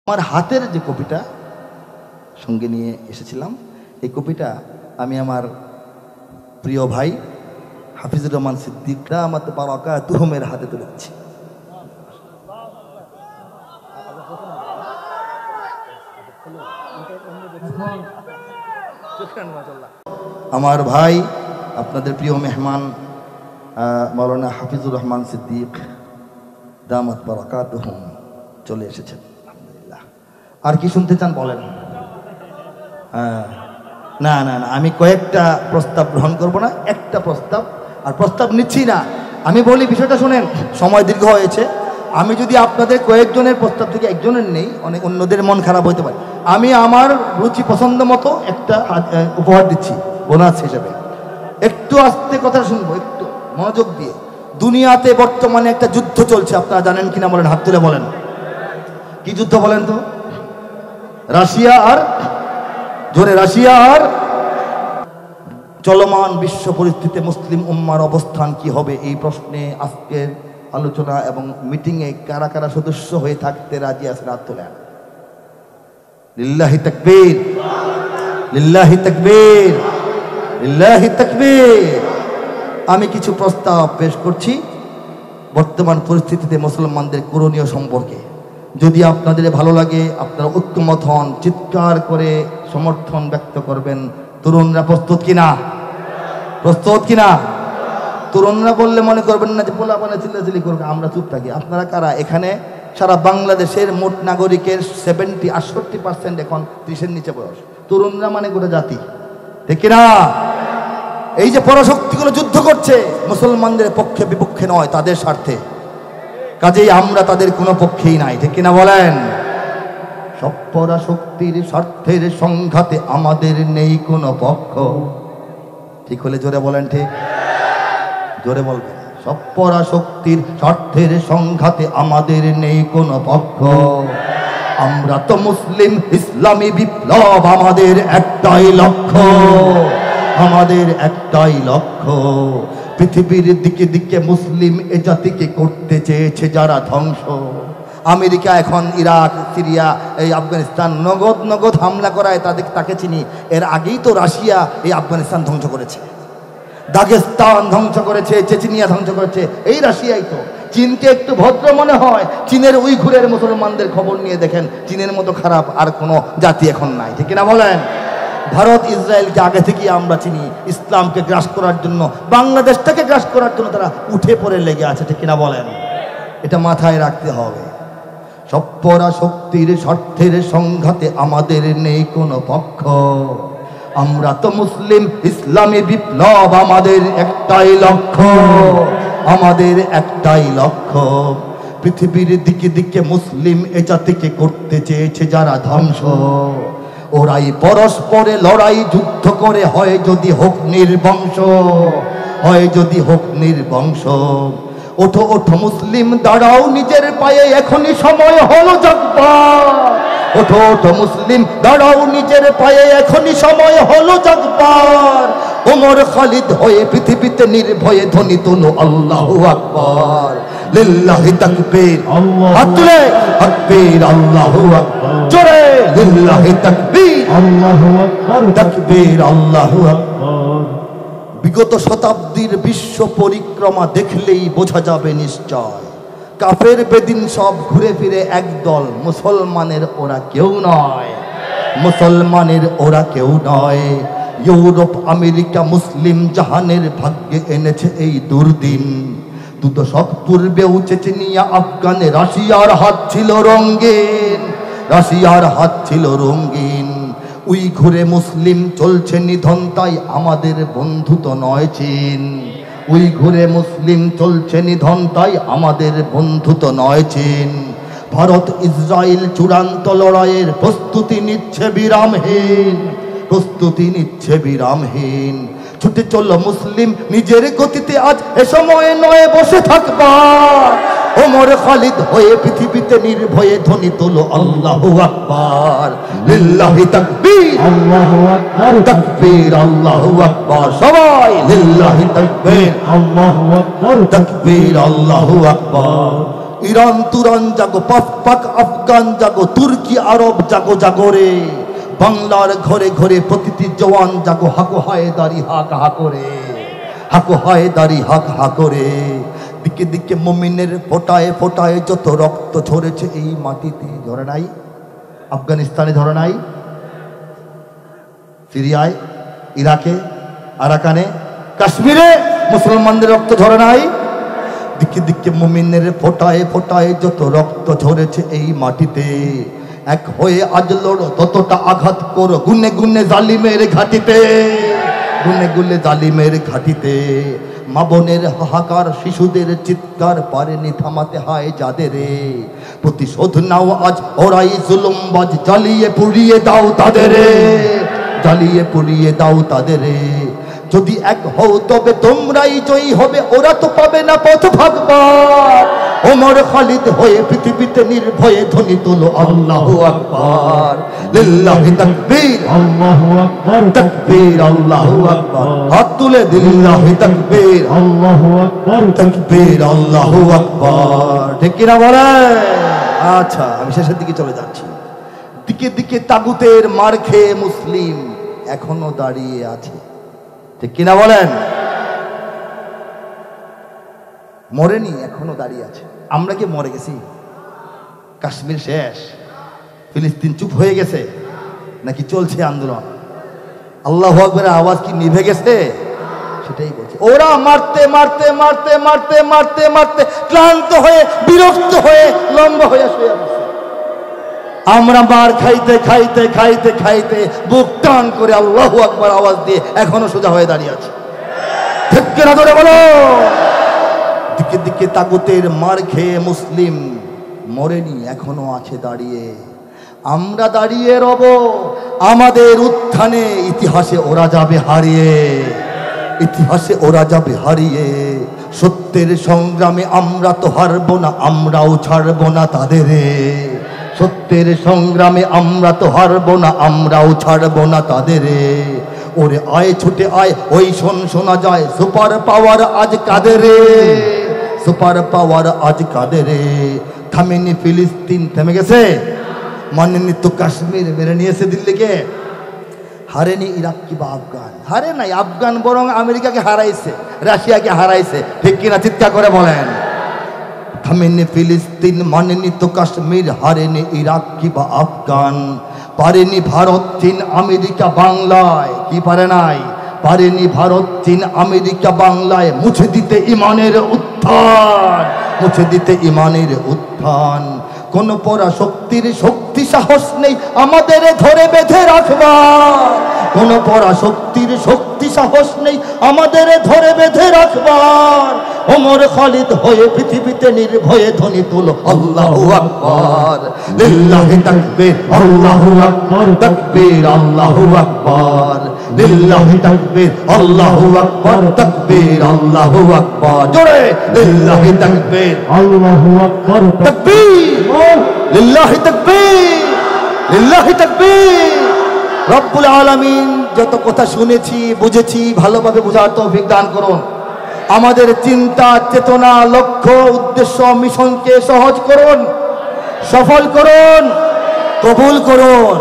আমার হাতের যে কপিটা সঙ্গে নিয়ে এসেছিলাম, এই কপিটা আমি আমার প্রিয় ভাই হাফিজুর রহমান সিদ্দিক দামাত বারাকাতুহুমের হাতে তুলে দিচ্ছি। আমার ভাই আপনাদের প্রিয় মেহমান মাওলানা হাফিজুর রহমান সিদ্দিক দামাত বারাকাতুহুম চলে এসেছেন। আলহামদুলিল্লাহ। আর কি শুনতে চান বলেন? না না না, আমি কয়েকটা প্রস্তাব গ্রহণ করব না, একটা প্রস্তাব, আর প্রস্তাব নিচ্ছি না। আমি বলি বিষয়টা শুনেন, সময় দীর্ঘ হয়েছে। আমি যদি আপনাদের কয়েকজনের প্রস্তাব থেকে একজনের নেই, অনেক অন্যদের মন খারাপ হতে পারে। আমি আমার রুচি পছন্দ মতো একটা উপহার দিচ্ছি বোনাস হিসেবে। একটু আস্তে কথা শুনবো, একটু মনোযোগ দিয়ে। দুনিয়াতে বর্তমানে একটা যুদ্ধ চলছে, আপনারা জানেন কিনা বলেন, হাত তুলে বলেন। কি যুদ্ধ বলেন তো? রাশিয়া আর জোরে, রাশিয়া আর চলমান বিশ্ব পরিস্থিতিতে মুসলিম উম্মার অবস্থান কি হবে, এই প্রশ্নে আজকের আলোচনা এবং মিটিংয়ে কারা কারা সদস্য হয়ে থাকতে রাজি আছেন? হাত তোলেন। লিল্লাহি তাকবীর, লিল্লাহি তাকবীর, লিল্লাহি তাকবীর। আমি কিছু প্রস্তাব পেশ করছি বর্তমান পরিস্থিতিতে মুসলমানদের করণীয় সম্পর্কে। যদি আপনাদের ভালো লাগে, আপনারা ঐক্যমত হন, চিৎকার করে সমর্থন ব্যক্ত করবেন। তরুণরা প্রস্তুত কিনা? প্রস্তুত কিনা? তরুণরা বললে মনে করবেন না যে পোলাপানে চিল্লাচিল্লি করবে, আমরা চুপ থাকি। আপনারা কারা? এখানে সারা বাংলাদেশের মোট নাগরিকের 68% এখন 30-এর নিচে বয়স। তরুণরা মানে গোটা জাতি, ঠিক কিনা? এই যে পরাশক্তিগুলো যুদ্ধ করছে মুসলমানদের পক্ষে বিপক্ষে নয়, তাদের স্বার্থে। কাজেই আমরা তাদের কোনো পক্ষেই নাই, ঠিক কিনা বলেন? সব পরাশক্তির স্বার্থের সংঘাতে আমাদের নেই কোনো পক্ষ। ঠিক হলে জোরে বলেন, ঠিক জোরে বলবেন। সব পরাশক্তির স্বার্থের সংঘাতে আমাদের নেই কোনো পক্ষ। আমরা তো মুসলিম, ইসলামী বিপ্লব আমাদের একটাই লক্ষ্য, আমাদের একটাই লক্ষ্য। পৃথিবীর দিকে দিকে মুসলিম এ জাতিকে করতে চেয়েছে যারা ধ্বংস। আমেরিকা এখন ইরাক, সিরিয়া, এই আফগানিস্তান নগদ নগদ হামলা করায় তাকে চিনি। এর আগেই তো রাশিয়া এই আফগানিস্তান ধ্বংস করেছে, দাগেস্তান ধ্বংস করেছে, চেচনিয়া ধ্বংস করেছে, এই রাশিয়াই তো। চীনকে একটু ভদ্র মনে হয়, চীনের উইঘুরের মুসলমানদের খবর নিয়ে দেখেন, চীনের মতো খারাপ আর কোনো জাতি এখন নাই, ঠিক কিনা বলেন? ভারত ইসরায়েলকে আগে থেকে আমরা চিনি, ইসলামকে গ্রাস করার জন্য, বাংলাদেশটাকে গ্রাস করার জন্য তারা উঠে পড়ে লেগে আছে, ঠিক কিনা বলেন? এটা মাথায় রাখতে হবে। সব পরাশক্তির স্বার্থের সংঘাতে আমাদের নেই কোনো পক্ষ। আমরা তো মুসলিম, ইসলামী বিপ্লব আমাদের একটাই লক্ষ্য, আমাদের একটাই লক্ষ্য। পৃথিবীর দিকে দিকে মুসলিম এ জাতিকে করতে চেয়েছে যারা ধ্বংস। ওরাই পরস্পরে লড়াই যুদ্ধ করে, হয় যদি হোক নির্বংশ, হয় যদি হোক নির্বংশ। ওঠো ওঠো মুসলিম, দাঁড়াও নিজের পায়ে, এখনই সময় হলো জাগবার। ওঠো ওঠো মুসলিম, দাঁড়াও নিজের পায়ে, এখনই সময় হলো জাগবার। ওমর খালিদ হয়ে পৃথিবীতে নির্ভয়ে ধ্বনি তোলো আল্লাহু আকবার। লিল্লাহি তাকবীর, হাত তুলে তাকবীর, আল্লাহু আকবার, জোরে লিল্লাহি তাকবীর, আল্লাহু আকবার, তাকবীর, আল্লাহু আকবার। বিগত শতাব্দীর বিশ্ব পরিক্রমা দেখলেই বোঝা যাবে নিশ্চয়, কাফের বেদিন সব ঘুরে ফিরে একদল, মুসলমানের ওরা কেউ নয়, মুসলমানের ওরা কেউ নয়। ইউরোপ আমেরিকা মুসলিম জাহানের ভাগ্যে এনেছে এই দুর্দিন। দুদশক পূর্বেও চেচনিয়া আফগানে রাশিয়ার হাত ছিল রঙিন, রাশিয়ার হাত ছিল রঙিন। উইঘুরে মুসলিম চলছে নিধন, তাই আমাদের বন্ধু তো নয় চীন। উইঘুরে মুসলিম চলছে নিধন, তাই আমাদের বন্ধু তো নয় চীন। ভারত ইসরায়েল চূড়ান্ত লড়াইয়ের প্রস্তুতি নিচ্ছে বিরামহীন, প্রস্তুতি নিচ্ছে বিরামহীন। ছুটে চলো মুসলিম নিজের গতিতে, আজ এ সময় নয় বসে থাকবার। ওমর খালিদ হয়ে পৃথিবীতে নির্ভয়ে ধ্বনি তোলো আল্লাহু আকবার। লিল্লাহি তাকবীর, আল্লাহু আকবার, তাকবীর, আল্লাহু আকবার। সবাই লিল্লাহি তাকবীর, আল্লাহু আকবার, তাকবীর, আল্লাহু আকবার। ইরান তুরান জাগো, পাক আফগান জাগো, তুর্কি আরব জাগো জাগরে, বাংলার ঘরে ঘরে প্রতিটি জওয়ান জাগো, হাকো হায়দারি হাক হাকরে, হাকো হায়দারি হাক হাকরে। দিকে দিকে মুমিনের ফোটায় ফোটায় যত রক্ত ঝরেছে এই মাটিতে, ঝরে নাই? আফগানিস্তানে ঝরে নাই? সিরিয়ায়, ইরাকে, আরাকানে, কাশ্মীরে মুসলমানদের রক্ত ঝরে নাই? দিকে দিকে মুমিনের ফোটায় ফোটায় যত রক্ত ঝরেছে এই মাটিতে, এক হয়ে আজ লড়ো, ততটা আঘাত করো গুনে গুনে জালিমের ঘাটিতে, গুনে গুনে জালিমের ঘাটিতে। মা বোনের হাহাকার, শিশুদের চিৎকার পারেনি থামাতে হয় যাদের, প্রতিশোধ নাও আজ ওরাই জুলুমবাজ, জ্বালিয়ে পুড়িয়ে দাও তাদের, জ্বালিয়ে পুড়িয়ে দাও তাদের। যদি এক হও তবে তোমরাই জয়ী হবে, ওরা তো পাবে না পথ ভাগবার। ওমর খালিদ হয়ে পৃথিবীতে নির্ভয়ে ধ্বনি তোলো আল্লাহু আকবার, লিল্লাহি তাকবীর, আল্লাহু আকবার, তাকবীর, আল্লাহু আকবার। হাত তুলে লিল্লাহি তাকবীর, আল্লাহু আকবার, তাকবীর, আল্লাহু আকবার। ঠিক কিনা বলে? আচ্ছা, আমি শেষের দিকে চলে যাচ্ছি। দিকে দিকে তাগুতের মার খেয়ে মুসলিম এখনো দাঁড়িয়ে আছে, ঠিক কিনা বলেন? মরেনি, এখনো দাঁড়িয়ে আছে। আমরা কি মরে গেছি? কাশ্মীর শেষ, ফিলিস্তিন চুপ হয়ে গেছে, নাকি চলছে আন্দোলন? আল্লাহু আকবারের আওয়াজ কি নিভে গেছে? সেটাই বলছে। ওরা মারতে মারতে মারতে মারতে মারতে মারতে ক্লান্ত হয়ে, বিরক্ত হয়ে, লম্বা হয়ে শুয়ে আছে। আমরা মার খাইতে খাইতে খাইতে খাইতে বুক টান করে আল্লাহু আকবার আওয়াজ দিয়ে এখনো সোজা হয়ে দাঁড়িয়ে আছে, ঠিক কিনা ধরে বলো? দিকে দিকে তাগুতের মার খেয়ে মুসলিম মরেনি, এখনো আছে দাঁড়িয়ে। আমরা দাঁড়িয়ে রব, আমাদের উত্থানে ইতিহাসে ওরা যাবে হারিয়ে, ইতিহাসে ওরা যাবে হারিয়ে। সত্যের সংগ্রামে আমরা তো হারবো না, আমরাও ছাড়বো না তাদের, সত্যের সংগ্রামে আমরা তো হারবো না, আমরাও ছাড়বো না তাদের। ওরে আয় ছুটে আয়, ওই শোনা যায় সুপার পাওয়ার আজ কাদের, সুপার পাওয়ার আজ কাদের। থামেনি ফিলিস্তিন, থেমে গেছে? মানেনি তো কাশ্মীর, মেরে নিয়েছে দিল্লিকে। হারেনি ইরাক কিংবা আফগান, হারে নাই। আফগান বরং আমেরিকাকে হারাইছে, রাশিয়াকে হারাইছে, ঠিক কিনা? চিৎকার করে বলেন। থামেনি ফিলিস্তিন, মানেনি তো কাশ্মীর, হারেনি ইরাক কিংবা আফগান। পারেনি ভারত, চীন, আমেরিকা বাংলায়, কি পারে নাই? পারেনি ভারত, চীন, আমেরিকা বাংলায় মুছে দিতে ইমানের উত্থান, মুছে দিতে ইমানের উত্থান। কোন পরাশক্তির শক্তি সাহস নেই আমাদের ধরে বেঁধে রাখবার, কোন পরাশক্তির শক্তি সাহস নেই আমাদের ধরে বেঁধে রাখবার। ওমর খালিদ হয়ে পৃথিবীতে নির্ভয়ে ধ্বনি তুলো আল্লাহু আকবার, লিল্লাহি তাকবীর, আল্লাহু আকবার, তাকবীর, আল্লাহু আকবার, লিল্লাহি তাকবীর, আল্লাহু আকবার, তাকবীর, আল্লাহু আকবার। জোরে লিল্লাহি তাকবীর, আল্লাহু আকবার, তাকবীর, লিল্লাহি তাকবীর, লিল্লাহি তাকবীর। রব্বুল আলামিন যত কথা শুনেছি, বুঝেছি, ভালোভাবে বোঝার তৌফিক দান করুন। আমাদের চিন্তা, চেতনা, লক্ষ্য, উদ্দেশ্য, মিশনকে সহজ করুন, সফল করুন, কবুল করুন।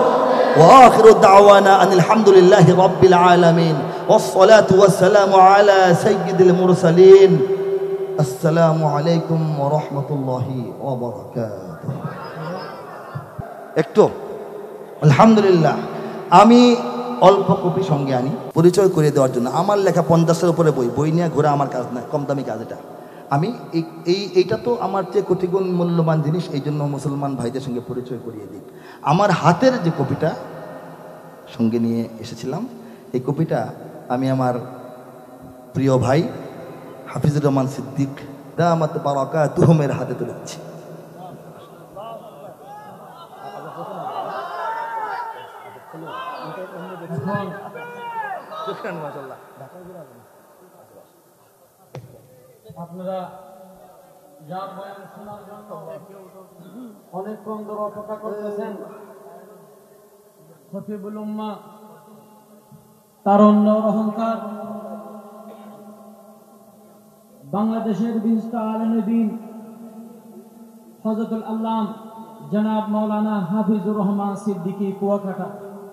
ওয়া আখিরু দাওয়ানা আনিল হামদুলিল্লাহি রাব্বিল আলামিন ওয়াসসালাতু ওয়াসসালামু আলা সাইয়্যিদিল মুরসালিন। আসসালামু আলাইকুম ওয়া রাহমাতুল্লাহি ওয়া বারাকাতুহু। একটু আলহামদুলিল্লাহ, আমি অল্প কপি সঙ্গে আনি পরিচয় করে দেওয়ার জন্য। আমার লেখা 50-এর উপরে বই নিয়ে ঘোরা আমার কাজ না, কম দামি কাজ এটা। আমি এইটা তো আমার চেয়ে কোটিগুণ মূল্যবান জিনিস, এই জন্য মুসলমান ভাইদের সঙ্গে পরিচয় করিয়ে দিই। আমার হাতের যে কপিটা সঙ্গে নিয়ে এসেছিলাম, এই কপিটা আমি আমার প্রিয় ভাই হাফিজুর রহমান সিদ্দিক দামাত বারাকাতুহুমের হাতে তুলে দিচ্ছি। আপনারা যার বয়ান শোনার জন্য অনেকক্ষণ ধরে অপেক্ষা করতেছেন। খতিবুল উম্মাহ, তারুণ্য অহংকার, বাংলাদেশের বিশিষ্ট আলেম দ্বীন হযরতুল আল্লাম জনাব মাওলানা হাফিজুর রহমান সিদ্দিকী কুয়াকাটা